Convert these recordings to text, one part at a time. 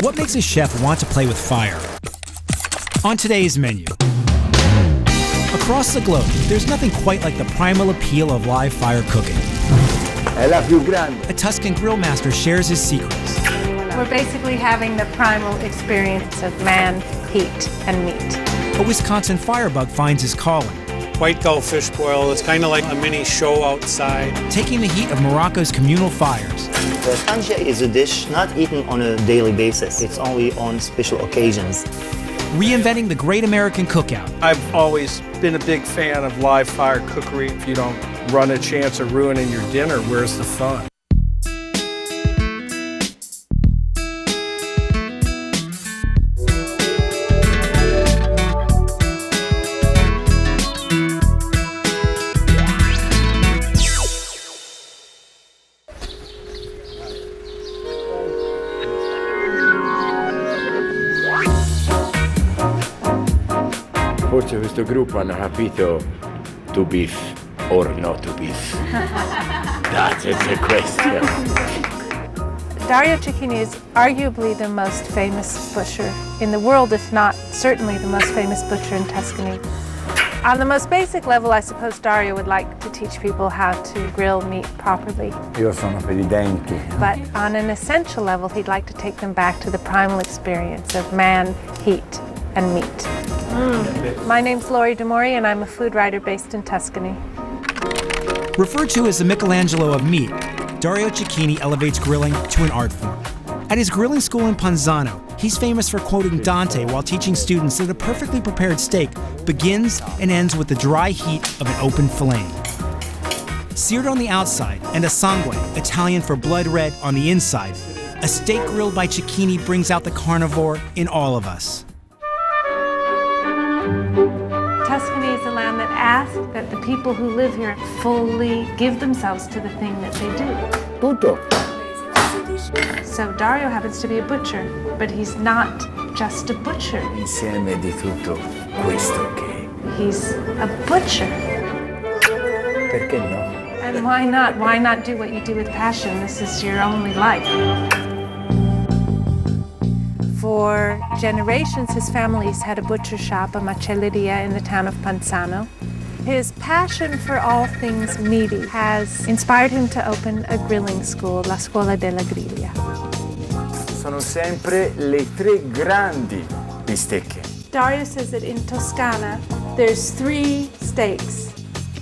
What makes a chef want to play with fire? On today's menu. Across the globe, there's nothing quite like the primal appeal of live fire cooking. È la più grande. A Tuscan grill master shares his secrets. We're basically having the primal experience of man, heat, and meat. A Wisconsin firebug finds his calling, White gull fish boil. It's kind of like a mini show outside. taking the heat of Morocco's communal fires. The tanja is a dish not eaten on a daily basis. It's only on special occasions. Reinventing the great American cookout. I've always been a big fan of live fire cookery. If you don't run a chance of ruining your dinner, where's the fun? Forse questo gruppo hanno capito to beef or not to beef. That is the question. Dario Cecchini is arguably the most famous butcher in the world, if not certainly the most famous butcher in Tuscany. On the most basic level, I suppose Dario would like to teach people how to grill meat properly. Io sono per i denti. But on an essential level, he'd like to take them back to the primal experience of man, heat, and meat. My name's Lori DeMori, and I'm a food writer based in Tuscany. Referred to as the Michelangelo of meat, Dario Cecchini elevates grilling to an art form. At his grilling school in Panzano, he's famous for quoting Dante while teaching students that a perfectly prepared steak begins and ends with the dry heat of an open flame. Seared on the outside and a sangue, Italian for blood red, on the inside, a steak grilled by Cecchini brings out the carnivore in all of us. Tuscany is a land that asks that the people who live here fully give themselves to the thing that they do. Tutto. So Dario happens to be a butcher, but he's not just a butcher. Insieme di tutto questo che. He's a butcher. Perché no? And why not? Why not do what you do with passion? This is your only life. For generations, his family's had a butcher shop, a macelleria, in the town of Panzano. His passion for all things meaty has inspired him to open a grilling school, La Scuola della Griglia. Sono sempre le tre grandi bistecche. Dario says that in Toscana, there's 3 steaks.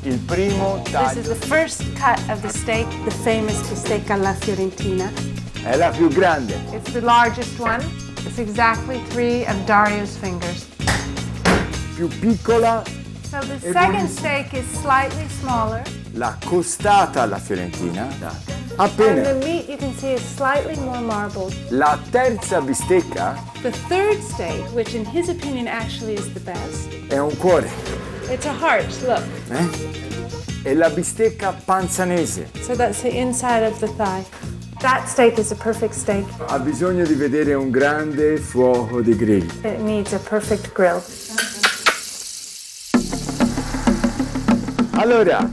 Il primo This is taglio the first cut of the steak, the famous bistecca alla fiorentina. è la più grande. It's the largest one. It's exactly 3 of Dario's fingers. Più piccola So the E second buonissimo. steak is slightly smaller. la costata alla fiorentina. And Appena the meat, you can see, is slightly more marbled. la terza bistecca The third steak, which in his opinion actually is the best, è un cuore. it's a heart, look. È la bistecca panzanese. So that's the inside of the thigh. That steak is a perfect steak. Ha bisogno di vedere un grande fuoco di grill. It needs a perfect grill. Allora,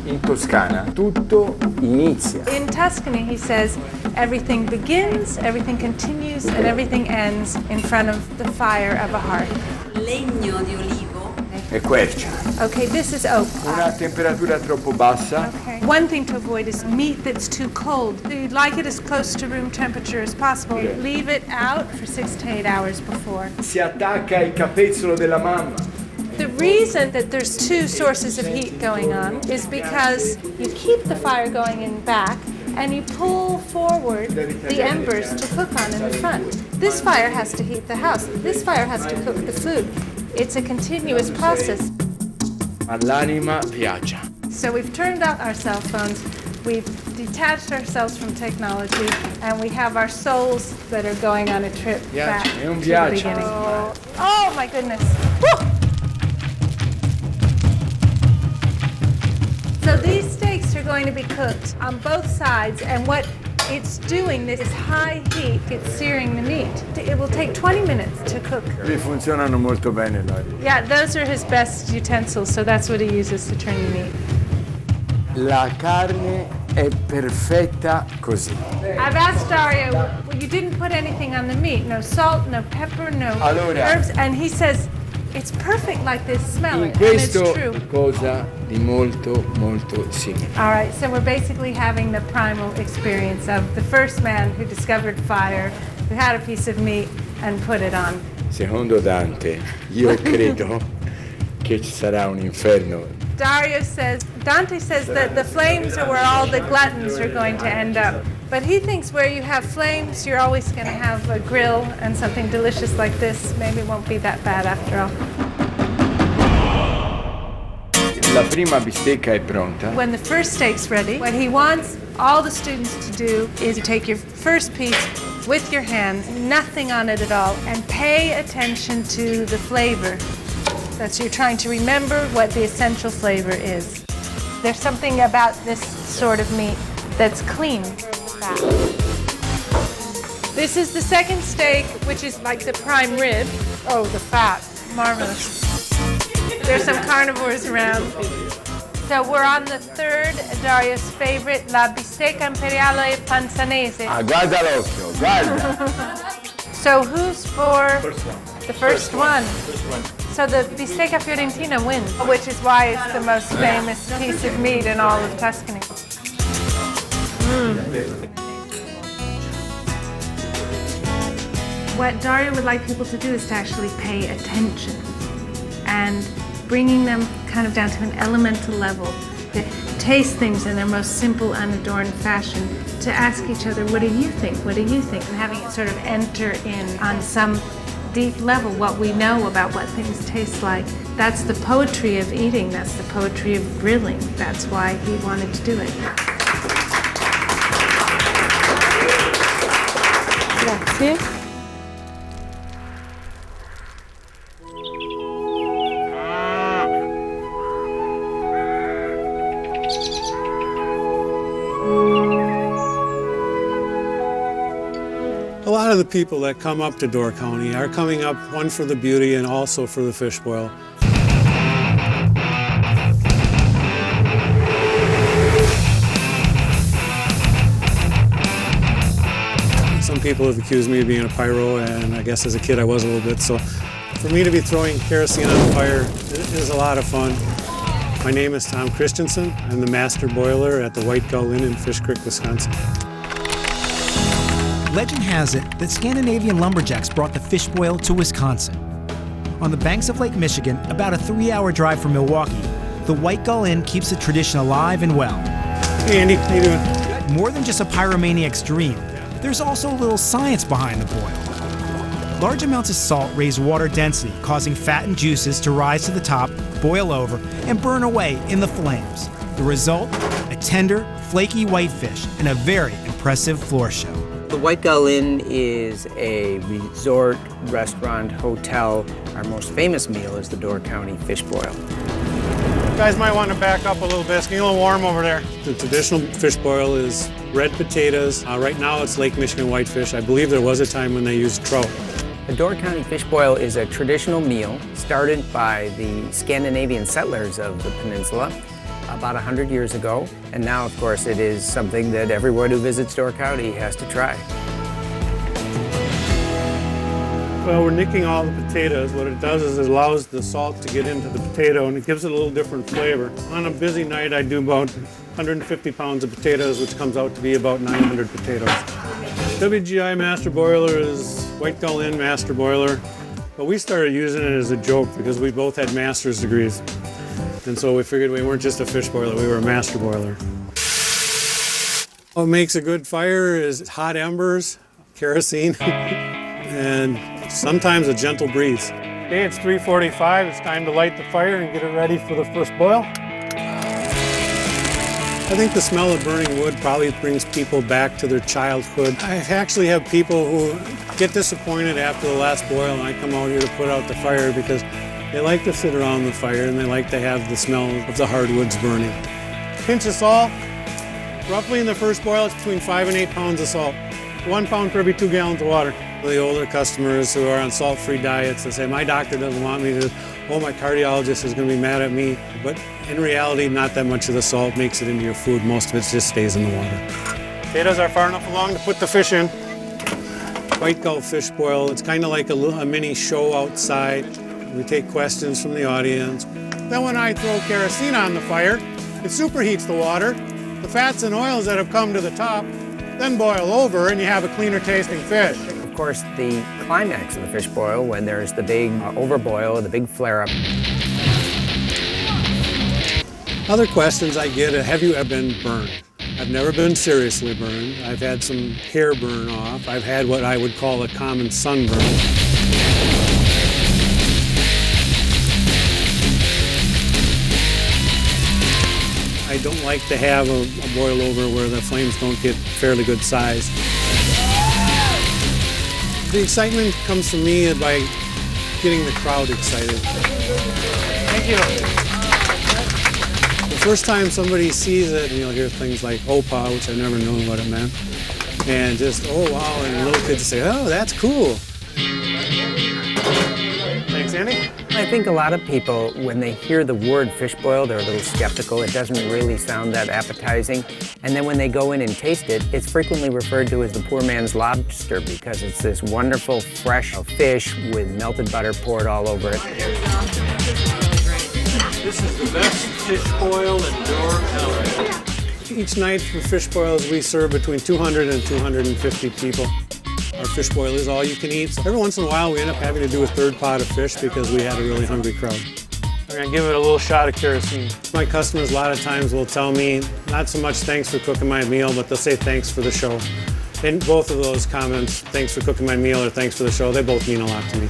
in Toscana tutto inizia. In Tuscany, he says, everything begins, everything continues, and everything ends in front of the fire of a hearth. Legno di olivo. E quercia. Okay, this is oak. Una temperatura troppo bassa. Okay. One thing to avoid is meat that's too cold. You'd like it as close to room temperature as possible. Leave it out for 6 to 8 hours before. Si attacca il capezzolo della mamma. The reason that there's 2 sources of heat going on is because you keep the fire going in back and you pull forward the embers to cook on in the front. This fire has to heat the house. This fire has to cook the food. It's a continuous process. All'anima piace. So we've turned out our cell phones, we've detached ourselves from technology, and we have our souls that are going on a trip back è un to the viaggio. beginning. Oh my goodness. Woo! So these steaks are going to be cooked on both sides, and what it's doing, this high heat, it's searing the meat. It will take 20 minutes to cook. Vi funzionano molto bene, Lori. Yeah, those are his best utensils, so that's what he uses to turn the meat. La carne è perfetta così. I've asked Dario, well, you didn't put anything on the meat, no salt, no pepper, no herbs, and he says it's perfect like this. Smell it, and it's Questo true. è cosa di molto molto simile. All right, so we're basically having the primal experience of the first man who discovered fire, who had a piece of meat and put it on. Secondo Dante, io credo che ci sarà un inferno. Dante says that the flames are where all the gluttons are going to end up. But he thinks where you have flames, you're always going to have a grill, and something delicious like this maybe won't be that bad after all. La prima bistecca è pronta. When the first steak's ready, what he wants all the students to do is take your first piece with your hands, nothing on it at all, and pay attention to the flavor. So you're trying to remember what the essential flavor is. There's something about this sort of meat that's clean. This is the second steak, which is like the prime rib. Oh, the fat, marvelous. There's some carnivores around. So we're on the third, Dario's favorite, la bistecca imperiale panzanese. Ah, guarda l'occhio, guarda. So who's for the first one? So the bistecca fiorentina wins, which is why it's the most famous piece of meat in all of Tuscany. What Dario would like people to do is to actually pay attention and bringing them kind of down to an elemental level, to taste things in their most simple, unadorned fashion, to ask each other, what do you think? What do you think? And having it sort of enter in on some deep level what we know about what things taste like. That's the poetry of eating. That's the poetry of grilling. That's why he wanted to do it. Grazie. A lot of the people that come up to Door County are coming up, one for the beauty and also for the fish boil. Some people have accused me of being a pyro, and I guess as a kid I was a little bit, so for me to be throwing kerosene on the fire is a lot of fun. My name is Tom Christensen. I'm the master boiler at the White Gull Inn in Fish Creek, Wisconsin. Legend has it that Scandinavian lumberjacks brought the fish boil to Wisconsin. On the banks of Lake Michigan, about a 3-hour drive from Milwaukee, the White Gull Inn keeps the tradition alive and well. Hey Andy, how you doing? More than just a pyromaniac's dream, there's also a little science behind the boil. Large amounts of salt raise water density, causing fat and juices to rise to the top, boil over, and burn away in the flames. The result? A tender, flaky whitefish and a very impressive floor show. The White Gull Inn is a resort, restaurant, hotel. Our most famous meal is the Door County fish boil. You guys might want to back up a little bit. It's getting a little warm over there. The traditional fish boil is red potatoes. Right now it's Lake Michigan whitefish. I believe there was a time when they used trout. The Door County fish boil is a traditional meal started by the Scandinavian settlers of the peninsula about 100 years ago. And now, of course, it is something that everyone who visits Door County has to try. Well, we're nicking all the potatoes. What it does is it allows the salt to get into the potato and it gives it a little different flavor. On a busy night, I do about 150 pounds of potatoes, which comes out to be about 900 potatoes. WGI Master Boiler is White Gull Inn Master Boiler, but we started using it as a joke because we both had master's degrees. And so we figured we weren't just a fish boiler, we were a master boiler. What makes a good fire is hot embers, kerosene, and sometimes a gentle breeze. Okay, it's 3:45. It's time to light the fire and get it ready for the first boil. I think the smell of burning wood probably brings people back to their childhood. I actually have people who get disappointed after the last boil and I come out here to put out the fire because they like to sit around the fire and they like to have the smell of the hardwoods burning. Pinch of salt. Roughly in the first boil, it's between 5 and 8 pounds of salt. 1 pound for every 2 gallons of water. The older customers who are on salt-free diets, they say, my doctor doesn't want me to, oh, my cardiologist is going to be mad at me. But In reality, not that much of the salt makes it into your food. Most of it just stays in the water. Potatoes are far enough along to put the fish in. White Gull fish boil. It's kind of like a mini show outside. We take questions from the audience. Then when I throw kerosene on the fire, it superheats the water. The fats and oils that have come to the top then boil over and you have a cleaner tasting fish. Of course, the climax of the fish boil, when there's the big overboil, the big flare-up. Other questions I get are, have you ever been burned? I've never been seriously burned. I've had some hair burn off. I've had what I would call a common sunburn. I don't like to have a boil over where the flames don't get fairly good size. The excitement comes from me by getting the crowd excited. Thank you. The first time somebody sees it, you'll hear things like "Opa," which I never knew what it meant, and just "Oh wow," and little kids say, "Oh, that's cool." Thanks, Andy. I think a lot of people, when they hear the word fish boil, they're a little skeptical. It doesn't really sound that appetizing. And then when they go in and taste it, it's frequently referred to as the poor man's lobster because it's this wonderful, fresh fish with melted butter poured all over it. This is the best fish boil in Door County. Each night for fish boils, we serve between 200 and 250 people. Our fish boil is all you can eat. So every once in a while, we end up having to do a third pot of fish because we had a really hungry crowd. We're gonna give it a little shot of kerosene. My customers a lot of times will tell me, not so much thanks for cooking my meal, but they'll say thanks for the show. And both of those comments, thanks for cooking my meal or thanks for the show, they both mean a lot to me.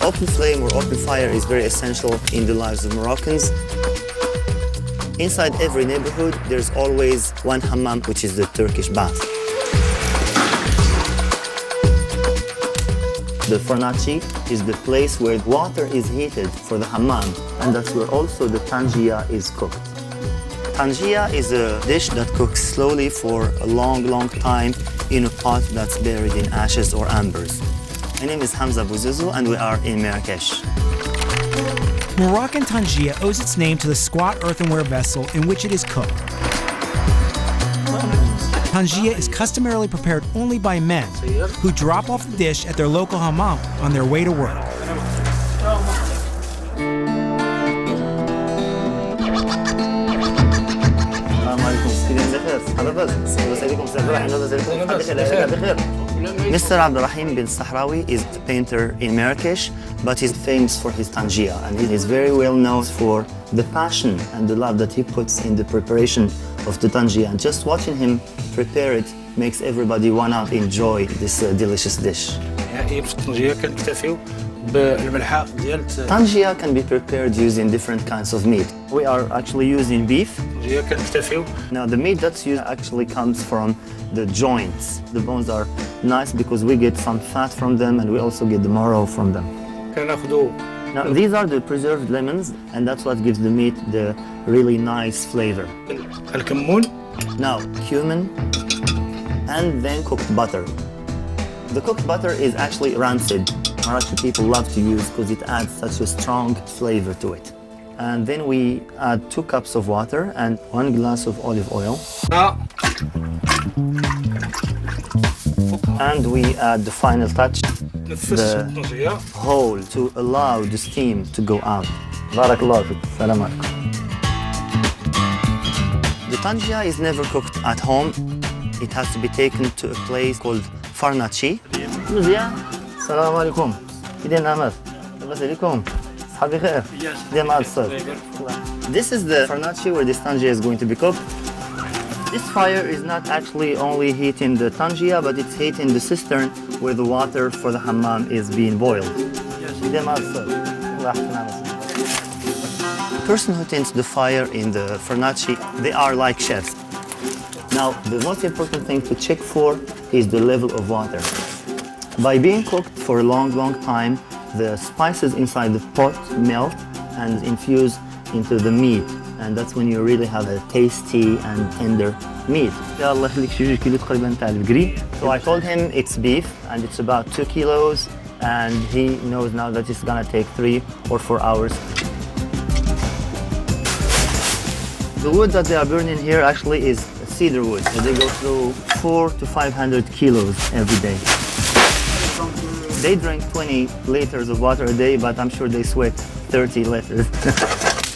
Open flame or open fire is very essential in the lives of Moroccans. Inside every neighborhood, there's always one hammam, which is the Turkish bath. The fornaci is the place where water is heated for the hammam, and that's where also the tangia is cooked. Tangia is a dish that cooks slowly for a long, long time in a pot that's buried in ashes or ambers. My name is Hamza Bouzouzou, and we are in Marrakesh. Moroccan tangia owes its name to the squat earthenware vessel in which it is cooked. Tangia is customarily prepared only by men who drop off the dish at their local hammam on their way to work. Mr. Abdurrahim bin Sahrawi is a painter in Marrakesh, but he's famous for his tangia, and he is very well known for the passion and the love that he puts in the preparation of the tangia. And just watching him prepare it makes everybody wanna enjoy this delicious dish. Tangia can be prepared using different kinds of meat. We are actually using beef. Now the meat that's used actually comes from the joints. The bones are nice because we get some fat from them and we also get the marrow from them. Now these are the preserved lemons and that's what gives the meat the really nice flavor. Now cumin and then cooked butter. The cooked butter is actually rancid. Moroccan people love to use because it adds such a strong flavor to it. And then we add 2 cups of water and 1 glass of olive oil. And we add the final touch, the hole to allow the steam to go out. Barakallah fik. Salam alaikum. The tangia is never cooked at home. It has to be taken to a place called Farnaci. Salam alaikum. This is the farnaci where this tangia is going to be cooked. This fire is not actually only heating the tangia, but it's heating the cistern where the water for the hammam is being boiled. The person who tends the fire in the farnaci, they are like chefs. Now, the most important thing to check for is the level of water. By being cooked for a long, long time, the spices inside the pot melt and infuse into the meat. And that's when you really have a tasty and tender meat. So I told him it's beef and it's about 2 kilos, and he knows now that it's gonna take 3 or 4 hours. The wood that they are burning here actually is cedar wood. They go through 400 to 500 kilos every day. They drink 20 liters of water a day, but I'm sure they sweat 30 liters.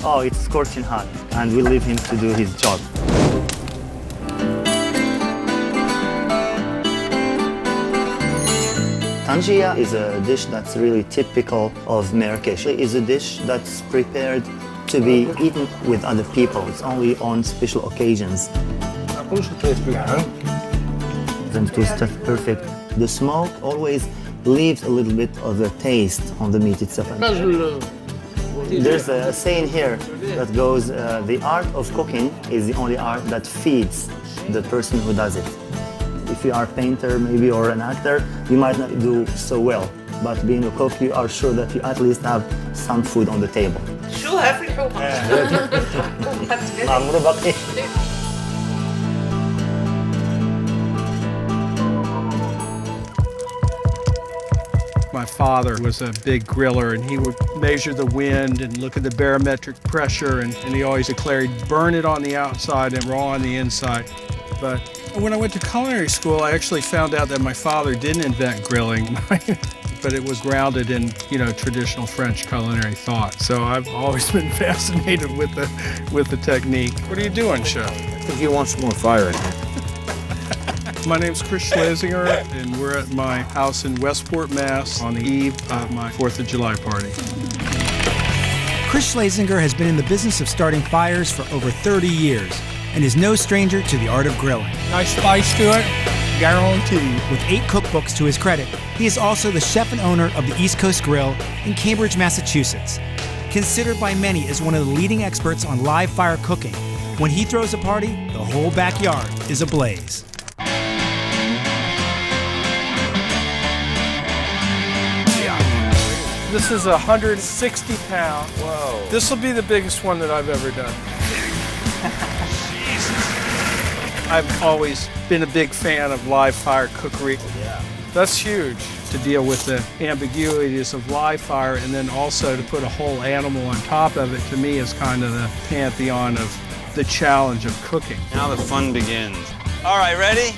Oh, it's scorching hot, and we leave him to do his job. Tangia is a dish that's really typical of Marrakesh. It is a dish that's prepared to be eaten with other people. It's only on special occasions. And it was just perfect. The smoke always leaves a little bit of a taste on the meat itself. There's a saying here that goes, the art of cooking is the only art that feeds the person who does it. If you are a painter maybe or an actor, you might not do so well, but being a cook, you are sure that you at least have some food on the table. My father was a big griller, and he would measure the wind and look at the barometric pressure, and he always declared, burn it on the outside and raw on the inside. But when I went to culinary school, I actually found out that my father didn't invent grilling, but it was grounded in, traditional French culinary thought. So I've always been fascinated with the technique. What are you doing, chef? I think he wants more fire in here. My name's Chris Schlesinger, and we're at my house in Westport, Mass. on the eve of my 4th of July party. Chris Schlesinger has been in the business of starting fires for over 30 years and is no stranger to the art of grilling. Nice spice to it, guaranteed. With 8 cookbooks to his credit, he is also the chef and owner of the East Coast Grill in Cambridge, Massachusetts. Considered by many as one of the leading experts on live fire cooking, when he throws a party, the whole backyard is ablaze. This is 160 pound. Whoa. This will be the biggest one that I've ever done. I've always been a big fan of live fire cookery. Yeah. That's huge, to deal with the ambiguities of live fire, and then also to put a whole animal on top of it, to me, is kind of the pantheon of the challenge of cooking. Now the fun begins. All right, ready?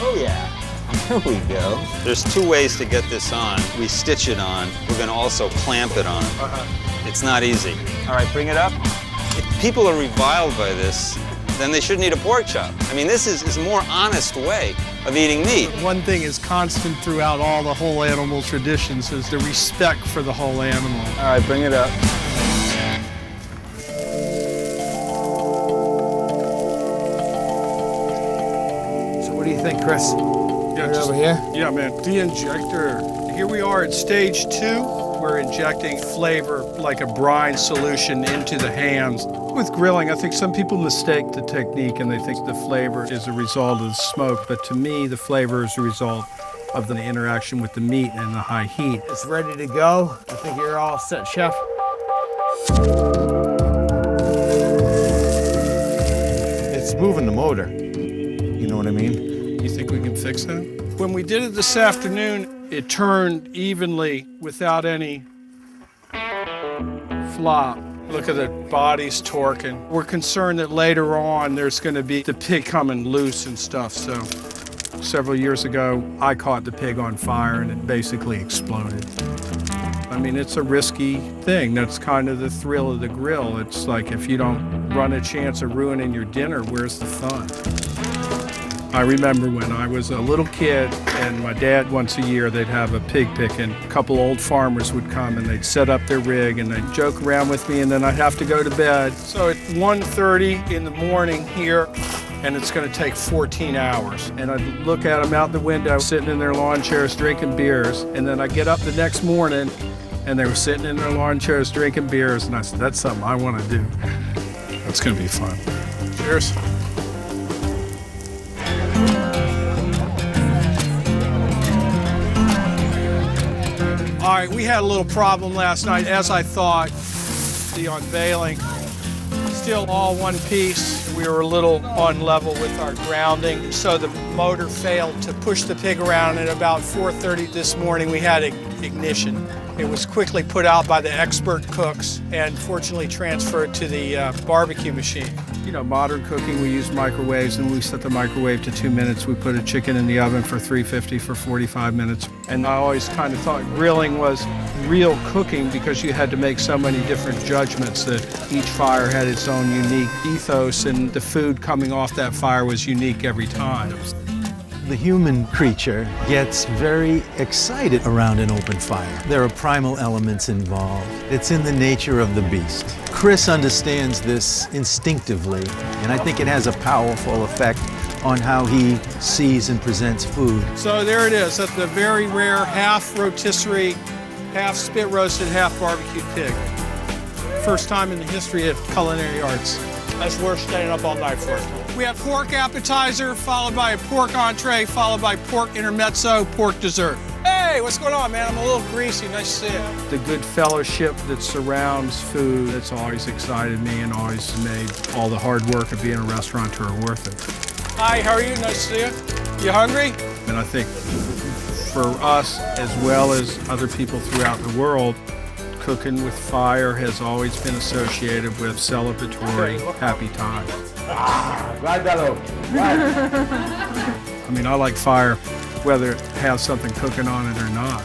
Oh yeah. Here we go. There's 2 ways to get this on. We stitch it on. We're going to also clamp it on. It's not easy. All right, bring it up. If people are reviled by this, then they shouldn't eat a pork chop. I mean, this is a more honest way of eating meat. One thing is constant throughout all the whole animal traditions is the respect for the whole animal. All right, bring it up. So what do you think, Chris? Yeah, over here? Yeah, man. The injector. Here we are at stage 2. We're injecting flavor like a brine solution into the hams. With grilling, I think some people mistake the technique and they think the flavor is a result of the smoke. But to me, the flavor is a result of the interaction with the meat and the high heat. It's ready to go. I think you're all set, chef. It's moving the motor. You know what I mean? You think we can fix that? When we did it this afternoon, it turned evenly without any flop. Look at the body's torquing. We're concerned that later on there's going to be the pig coming loose and stuff. So several years ago, I caught the pig on fire and it basically exploded. I mean, it's a risky thing. That's kind of the thrill of the grill. It's like if you don't run a chance of ruining your dinner, where's the fun? I remember when I was a little kid and my dad, once a year, they'd have a pig picking. A couple old farmers would come and they'd set up their rig and they'd joke around with me, and then I'd have to go to bed. So at 1:30 in the morning here, and it's going to take 14 hours. And I'd look at them out the window, sitting in their lawn chairs drinking beers. And then I get up the next morning and they were sitting in their lawn chairs drinking beers. And I said, that's something I want to do. That's going to be fun. Cheers. right, we had a little problem last night, as I thought. The unveiling, still all one piece. We were a little on level with our grounding, so the motor failed to push the pig around. At about 4:30 this morning, we had ignition. It was quickly put out by the expert cooks and fortunately transferred to the barbecue machine. You know, modern cooking, we use microwaves, and we set the microwave to 2 minutes. We put a chicken in the oven for 350 for 45 minutes. And I always kind of thought grilling was real cooking because you had to make so many different judgments that each fire had its own unique ethos, and the food coming off that fire was unique every time. The human creature gets very excited around an open fire. There are primal elements involved. It's in the nature of the beast. Chris understands this instinctively, and I think it has a powerful effect on how he sees and presents food. So there it is, that's the very rare half rotisserie, half spit roasted, half barbecued pig. First time in the history of culinary arts. That's worth staying up all night for. We have pork appetizer, followed by a pork entree, followed by pork intermezzo, pork dessert. Hey, what's going on, man? I'm a little greasy. Nice to see you. The good fellowship that surrounds food, that's always excited me and always made all the hard work of being a restaurateur worth it. Hi, how are you? Nice to see you. You hungry? And I think for us, as well as other people throughout the world, cooking with fire has always been associated with celebratory, happy times. Right, Bello. Right. I mean, I like fire whether it has something cooking on it or not.